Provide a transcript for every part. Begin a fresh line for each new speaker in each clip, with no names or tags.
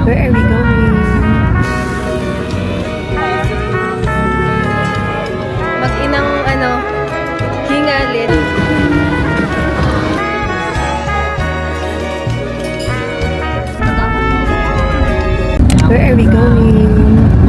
Where are we going? Mag-inang hingalit. Where are we going?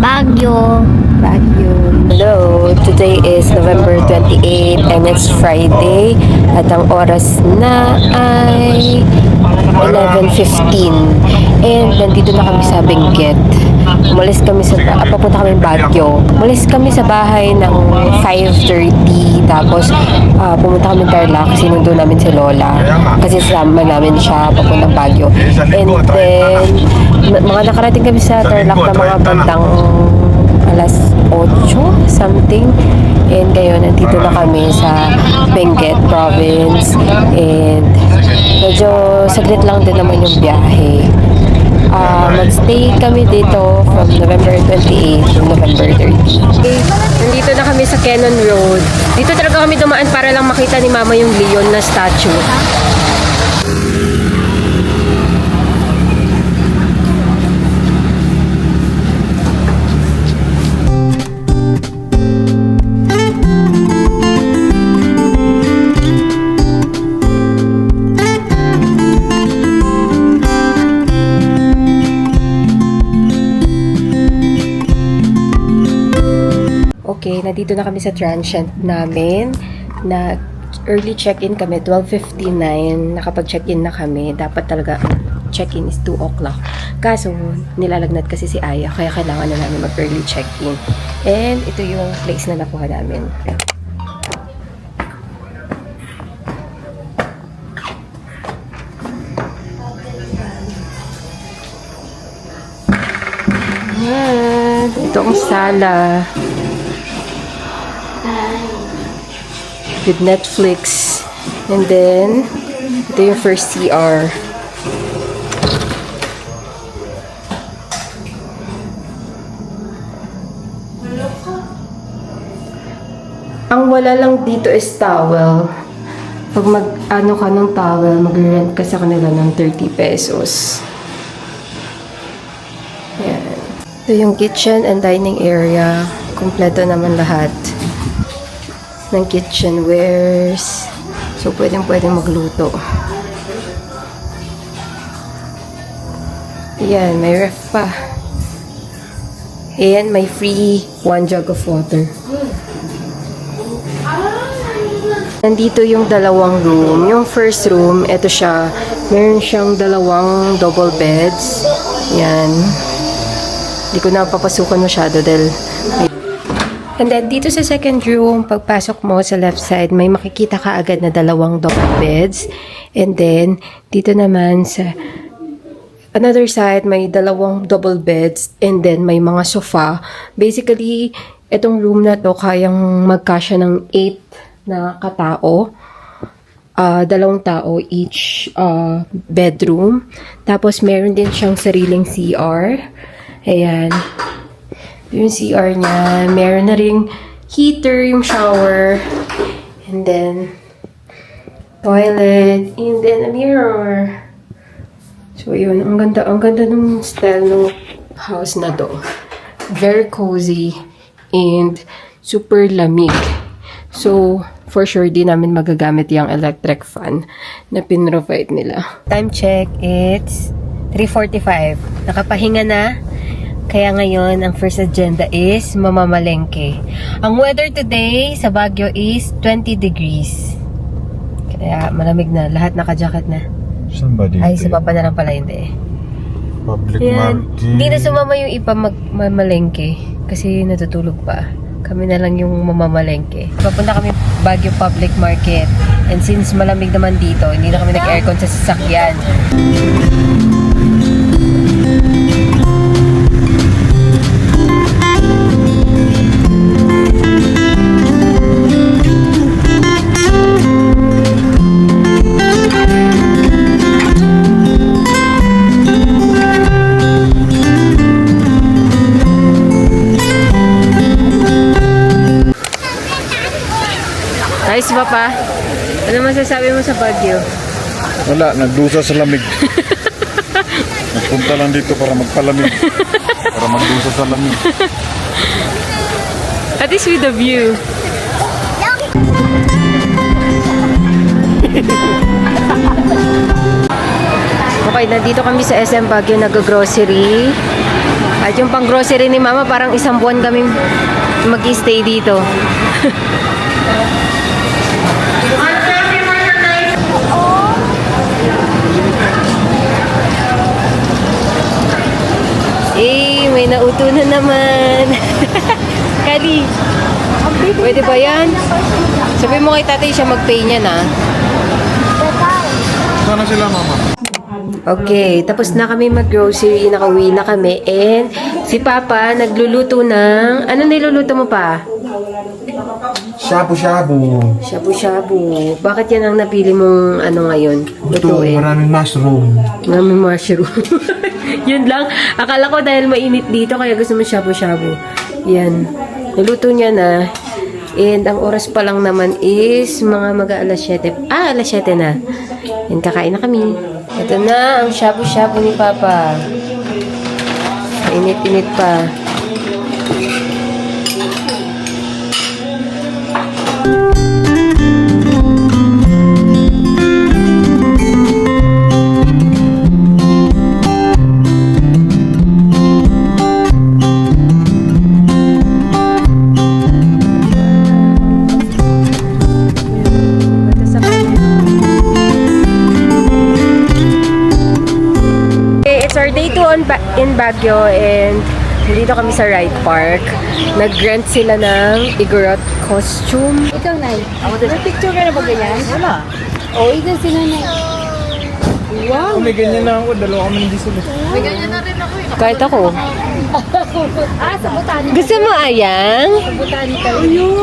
Baguio.
Baguio. Hello, today is November 28 and it's Friday at ang oras na ay 11:15 and nandito na kami sa Benguet. Umalis kami papunta kami Baguio. Umalis kami sa bahay ng 5:30 tapos pumunta kami Tarlac, sinundo namin si Lola kasi sama namin siya papuntang Baguio. And then mga nakarating kami sa Tarlac na mga bandang alas 8 something. And ngayon, nandito na kami sa Benguet Province. And medyo saglit lang din naman yung biyahe. Mag-stay kami dito from November 28 to November 30. Okay, nandito na kami sa Cannon Road. Dito talaga kami dumaan para lang makita ni Mama yung Leon na statue. Okay, nandito na kami sa transient namin na early check-in kami, 12:59. Nakapag-check-in na kami. Dapat talaga check-in is 2 o'clock. Kaso, nilalagnat kasi si Aya, kaya kailangan na namin mag-early check-in. And ito yung place na nakuha namin. Yan, ito ang sala. With Netflix. And then, ito yung first CR. Ang wala lang dito is towel. Pag mag-ano ka ng towel, mag-rent ka sa kanila ng 30 pesos. Yan. Ito yung kitchen and dining area. Kompleto naman lahat ng kitchenwares. So, pwedeng magluto. Ayan, may ref pa. Ayan, may free 1 jug of water. Nandito yung dalawang room. Yung first room, ito siya. Meron siyang dalawang double beds. Ayan. Hindi ko na papasukan masyado dahil and then, dito sa second room, pagpasok mo sa left side, may makikita ka agad na dalawang double beds. And then, dito naman sa another side, may dalawang double beds. And then, may mga sofa. Basically, itong room na to, kayang magkasya ng 8 na katao. 2 tao each bedroom. Tapos, meron din siyang sariling CR. Ayan. Yung CR niya, meron na ring heater, yung shower, and then toilet, and then a mirror. So yun, ang ganda ng style ng house na to. Very cozy and super lamig. So for sure di namin magagamit yung electric fan na pinrovide nila. Time check, it's 3:45. Nakapahinga na. Kaya ngayon, ang first agenda is mamamalengke. Ang weather today sa Baguio is 20 degrees. Kaya malamig na. Lahat naka-jacket na.
Somebody.
Ay, sa papa na lang pala hindi.
Public
Yan.
market.
Hindi na sumama yung iba magmamalengke. Kasi natutulog pa. Kami na lang yung mamamalengke. Papunta kami Baguio Public Market. And since malamig naman dito, hindi na kami nag-aircon sa sasakyan. Ayos ba pa? Ano masasabi mo sa Baguio?
Wala, nagdusa sa lamig. Punta lang dito para magpalamig. Para magdusa sa lamig.
At least with the view. Okay, nandito kami sa SM Baguio nag-grocery. At yung pang-grocery ni Mama, parang isang buwan kami mag-stay dito. May nauto na naman. Kali, pwede ba yan? Sabi mo kay tatay siya mag-pay niya na.
Sana sila, mama.
Okay, tapos na kami mag-grocery, nakauwi na kami, and si Papa nagluluto ng, ano niluluto mo pa?
Shabu-shabu.
Shabu-shabu. Bakit yan ang napili mong ano ngayon?
Ito, maraming mushroom.
Maraming mushroom. Yun lang. Akala ko dahil mainit dito, kaya gusto mo shabu-shabu. Yan. Niluto niya na. And ang oras pa lang naman is mga mag-alas 7. Alas 7 na. Yan, kakain na kami. Ito na ang shabu-shabu ni Papa. Init-init pa. Day 2 in Baguio, and dito kami sa Ride Park. Nag-rent sila ng Igorot costume.
Ikaw, Nay. May picture ka na ba ganyan? Wala. Oo, ito sila, Nay.
Wow!
May ganyan na ako. Dalawa kami hindi sila.
May ganyan na rin ako.
Kahit ako.
Sa botanical.
Gusto mo ayang?
Sa botanical.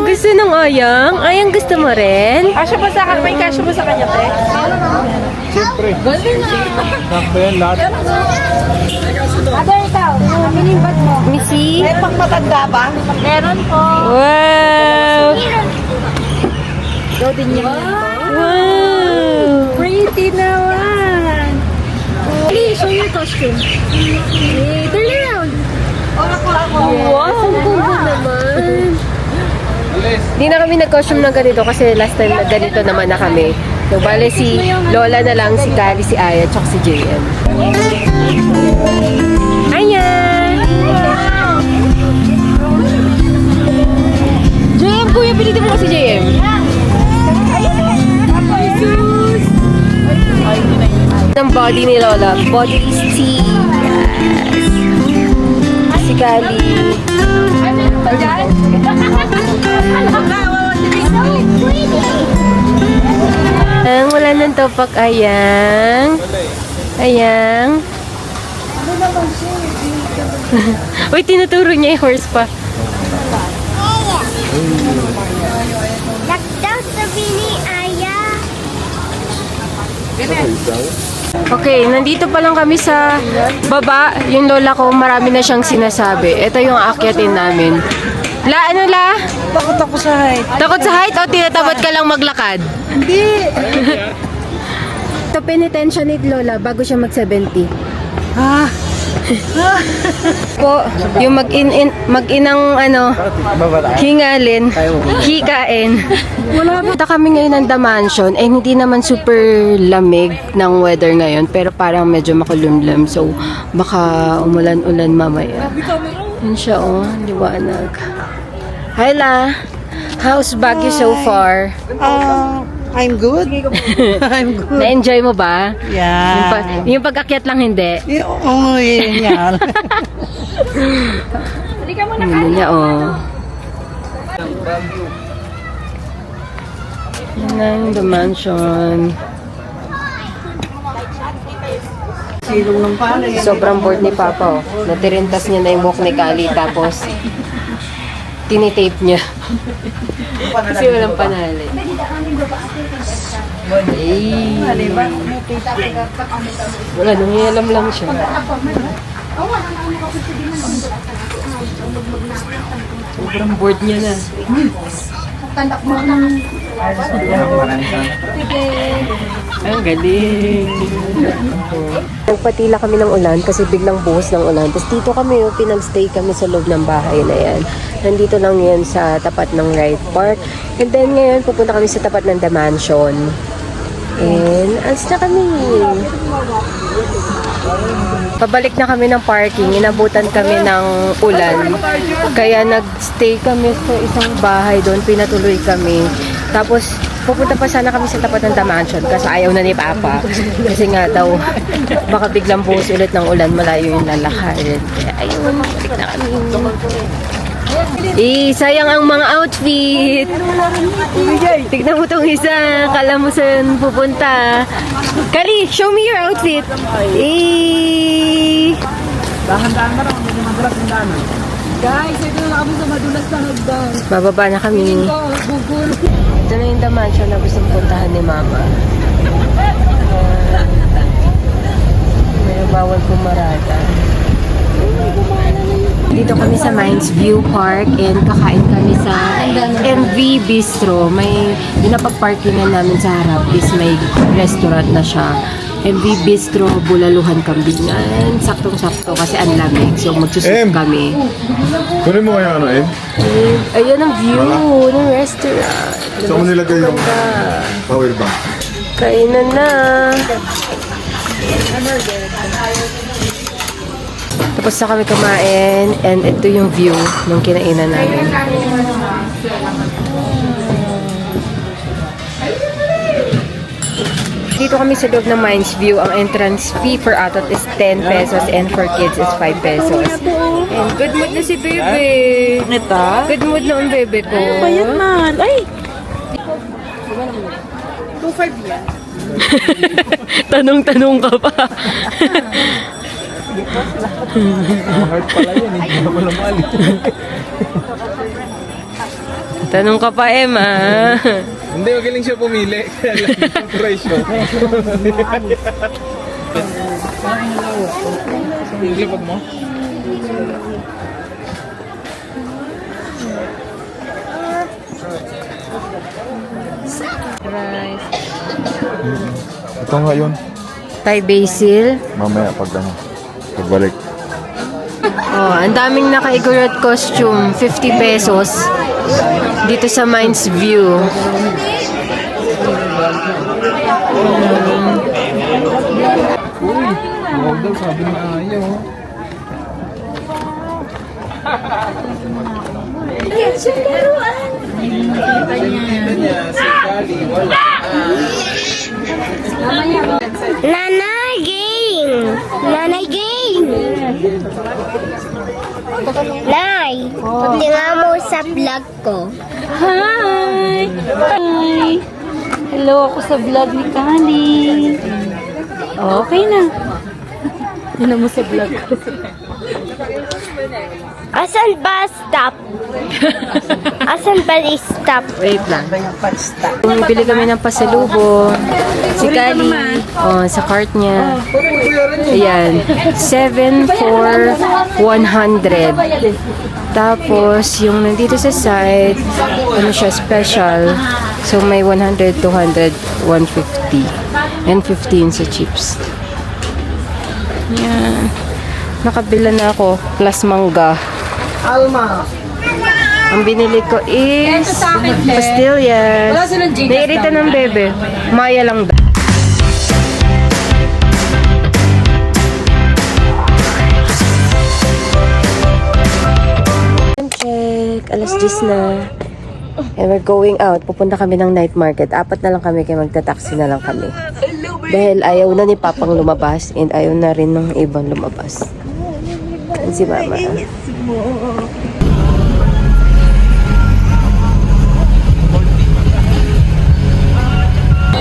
Gusto ng ayang? Ayang gusto mo rin?
Asya ba sa akin? May kasya ba sa kanya, te?
Siyempre. Sakto yan lahat.
Mother, ikaw. Mining bag mo.
Missy?
May pang matanda ba? Meron po.
Wow!
Ikaw din niya.
Wow!
Pretty naman. Please, show your costume. Hey, turn around.
Wow! Ang ganda naman. Di na kami nag-costume na ganito kasi last time na ganito naman na kami. So, bale si Lola na lang, si Kali, si Aya, tsaka si JM. Ayan! JM, kuya, pilitin mo ko si JM. Ang body ni Lola. Body is tea. Yes. Si Kali. Ang wala ng topak, ayang. Ayang. Uy, tinuturo niya yung horse pa.
Daw sabi ni Aya.
Okay, nandito pa lang kami sa baba. Yung lola ko, marami na siyang sinasabi. Ito yung aakyatin namin. La, ano la?
Takot ako sa height.
Takot sa height o tinatamad ka lang maglakad?
Hindi.
Ito penitensya ni Lola bago siya mag-70.
Ah.
Po, yung mag-inang ano, hingalin, hikain. Punta kami ngayon ng The Mansion, eh hindi naman super lamig ng weather ngayon, pero parang medyo makulumlum. So, baka umulan-ulan mamaya. Yun siya, oh, liwanag. Hi, La. How's Baguio so far?
I'm good. I'm good.
Na-enjoy mo ba?
Yeah.
Yung pag-akyat lang hindi.
Oo, yun yan.
Ano niya, oh. Yan na yung The Mansion.
Silong ng palay.
Sobrang bored ni Papa, oh. Natirintas niya na yung buhok ni Kali, tapos tinitape niya. Kasi walang panali. Ay. Wala, nangialam lang siya. Sobrang bored niya na. Ang galing. Nagpatila kami ng ulan kasi biglang buhos ng ulan. Tapos dito kami, pinag-stay kami sa loob ng bahay na yan. Nandito lang yan sa tapat ng Ride Park. And then ngayon, pupunta kami sa tapat ng The Mansion. And, alis na kami. Pabalik na kami ng parking. Inabutan kami ng ulan. Kaya nag-stay kami sa isang bahay doon. Pinatuloy kami. Tapos, pupunta pa sana kami sa tapat ng The Mansion kasi ayaw na ni Papa. Kasi nga daw, baka biglang buhos ulit ng ulan, malayo yung lalakad. Kaya ayun, balik na kami. Sayang ang mga outfit. Tignan mo tong isa. Kala mo saan pupunta. Kali, show me your outfit.
Dahan-dahan na lang, medyo madulas yung daanan. Guys, ito na kami sa madulas na hagdan.
Bababa na kami.
Bugol.
Ito na yung The Mansion na gustong puntahan ni Mama. Pero bawal pumarata. Dito kami sa Mines View Park and kakain kami sa MV Bistro. May pinapag-parkingan namin sa harap is may restaurant na siya. MV Bistro, Bulaluhan, Kambingan. Saktong-sakto kasi ang lamig. So magsusot kami.
Kunin mo kaya ano, eh?
Ayan ang view ng restaurant.
Saan mo nilagay yung power bank?
Kainan na. Tapos na kami kumain and ito yung view ng kinainan namin. Dito kami sa loob ng Mines View. Ang entrance fee for adult is 10 pesos and for kids is 5 pesos. And good mood na si Bebe.
Ito?
Good mood na ang Bebe ko.
Bayad man. Ay! 2.5 yan.
Tanong-tanong ka pa.
Heart pala yan, hindi naman namali.
Tanong ka pa, Emma.
Hindi, magaling siya pumili. Kaya lang yung presyo. Lipag mo?
Rice.
Ito nga yun.
Thai basil.
Mamaya pag ano, pagbalik.
Oh, ang daming naka-Igorot costume. 50 pesos. Dito sa Mines View.
Huwag daw, sabi na ayaw.
Nanay Ging! Nanay Ging! Nay, tingnan mo sa vlog ko.
Hi! Hi! Hello, ako sa vlog ni Kali. Okay na. Tignan mo sa vlog ko.
Asan ba stop? Asan ba stop?
Wait lang. Bumibili kami ng pasalubong. Si Kali, oh, sa cart niya. Ayan. 7 for 100. Tapos, yung nandito sa side, ano siya, special. So, may 100, 200, 150. And 15 sa chips. Yan. Nakabila na ako. Plus mangga.
Alma.
Ang binili ko is pastillas. Nairita ng bebe. Maya lang daw. Check. Alas 10 na. And we're going out. Pupunta kami ng night market. 4 na lang kami kaya magta-taxi na lang kami. Dahil ayaw na ni Papang lumabas and ayaw na rin ng ibang lumabas. Yan si Mama.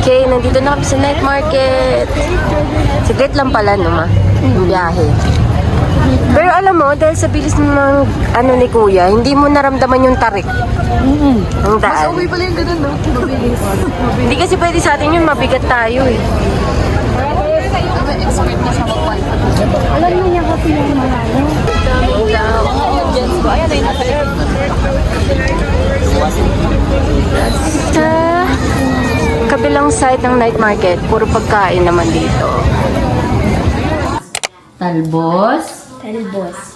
Okay, nandito na kami sa night market. Saglit lang pala, no, ma? Yung biyahe. Pero alam mo, dahil sa bilis ng ano ni Kuya, hindi mo naramdaman yung tarik. Ang daan.
Okay pala yung ganun, no? Mabilis.
Hindi kasi pwede sa atin yun, mabigat tayo eh.
Expert na sa mapal.
Alam mo niya kasi yung mga ano.
Ayan, ay nasa site ng night market. Puro pagkain naman dito.
Talbos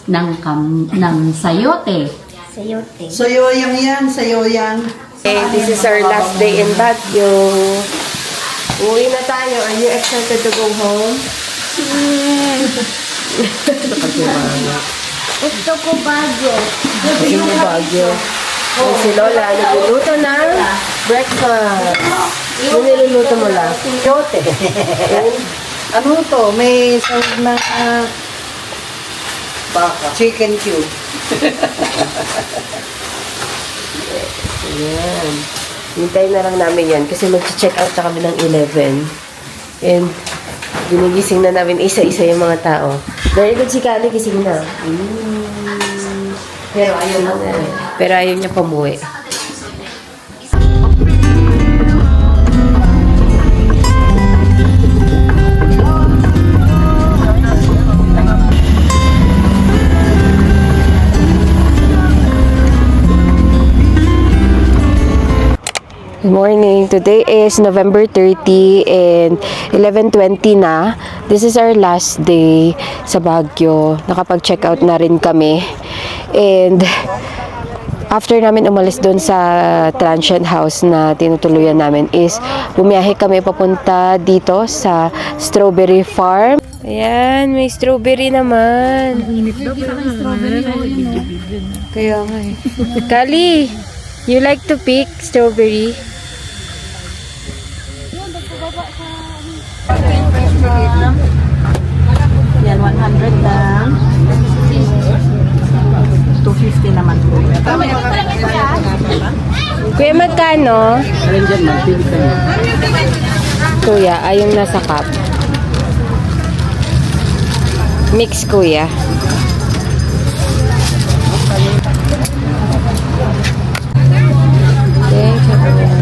ng sayote.
Sayote.
Sayoyang yan, sayoyang.
Okay, this is our last day in Baguio. Uwi na tayo. Are you excited to go home?
Gusto ko bago.
Gusto mo Baguio. And si Lola, nagluluto ng breakfast. Ano niluluto mo lang? Yote.
Ano to? May sound na chicken cube.
Ayan. Hintayin na lang namin yan kasi mag-check out na kami ng 11. And ginigising na namin isa-isa yung mga tao. Very good si Kali, gising na. Pero ayaw niya pamuwi. Good morning. Today is November 30 and 11:20 na. This is our last day sa Baguio. Nakapag-check out na rin kami. And after namin umalis doon sa transient house na tinutuluyan namin is bumiyahe kami papunta dito sa strawberry farm. Ayan, may strawberry naman. Kaya nga eh. Kali, you like to pick strawberry?
Yan, 100 lang. 250 naman po.
Kuya, magkano? Kuya, yung nasa cup. Mix, kuya. Thank you.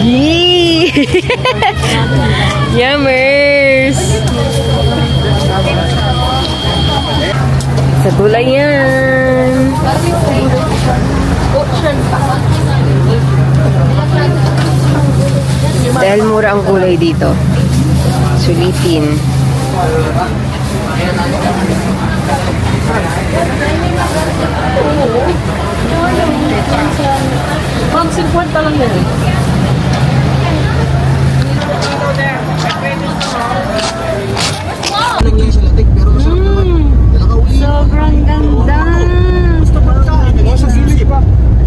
Yee! Yummers! Sa gulay yan! Dahil mura ang gulay dito. Sulitin.
Pag 50 lang yan.
Sobrang ganda.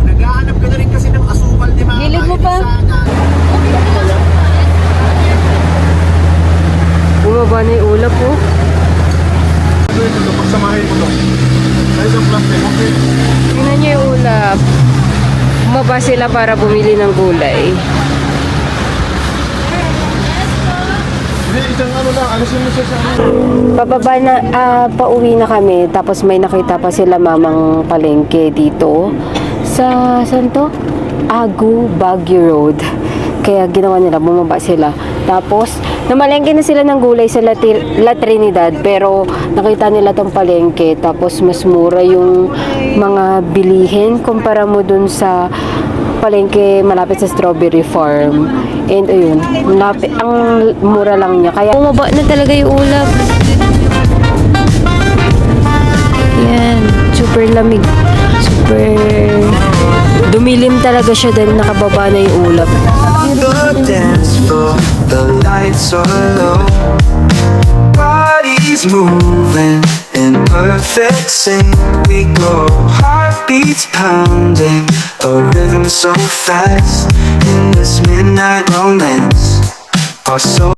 Naghahanap ka na rin kasi ng asukal, di ba?
Gilid mo pa.
Bumaba na yung ulap po.
Pagsamahin mo to. Ay, isang plastic, okay?
Tingnan niyo yung ulap. Bumaba sila para bumili ng gulay.
Hindi, isang ano lang, alisin mo siya sa ano.
Pababa na, pauwi na kami. Tapos may nakita pa sila mamang palengke dito. Sa, saan to? Agu, Baguio Road. Kaya ginawa nila, bumaba sila. Tapos, namalengke na sila ng gulay sa La Trinidad. Pero, nakita nila tong palengke. Tapos, mas mura yung mga bilihin. Kumpara mo dun sa palengke malapit sa strawberry farm. And ayun, ang mura lang niya. Kaya bumaba na talaga yung ulap. Yan, super lamig. Super dumilim talaga siya dahil nakababa na yung ulap.
The dance floor, the lights are low. Bodies moving in perfect sync. We go, heartbeats pounding, a rhythm so fast. In this midnight romance, our souls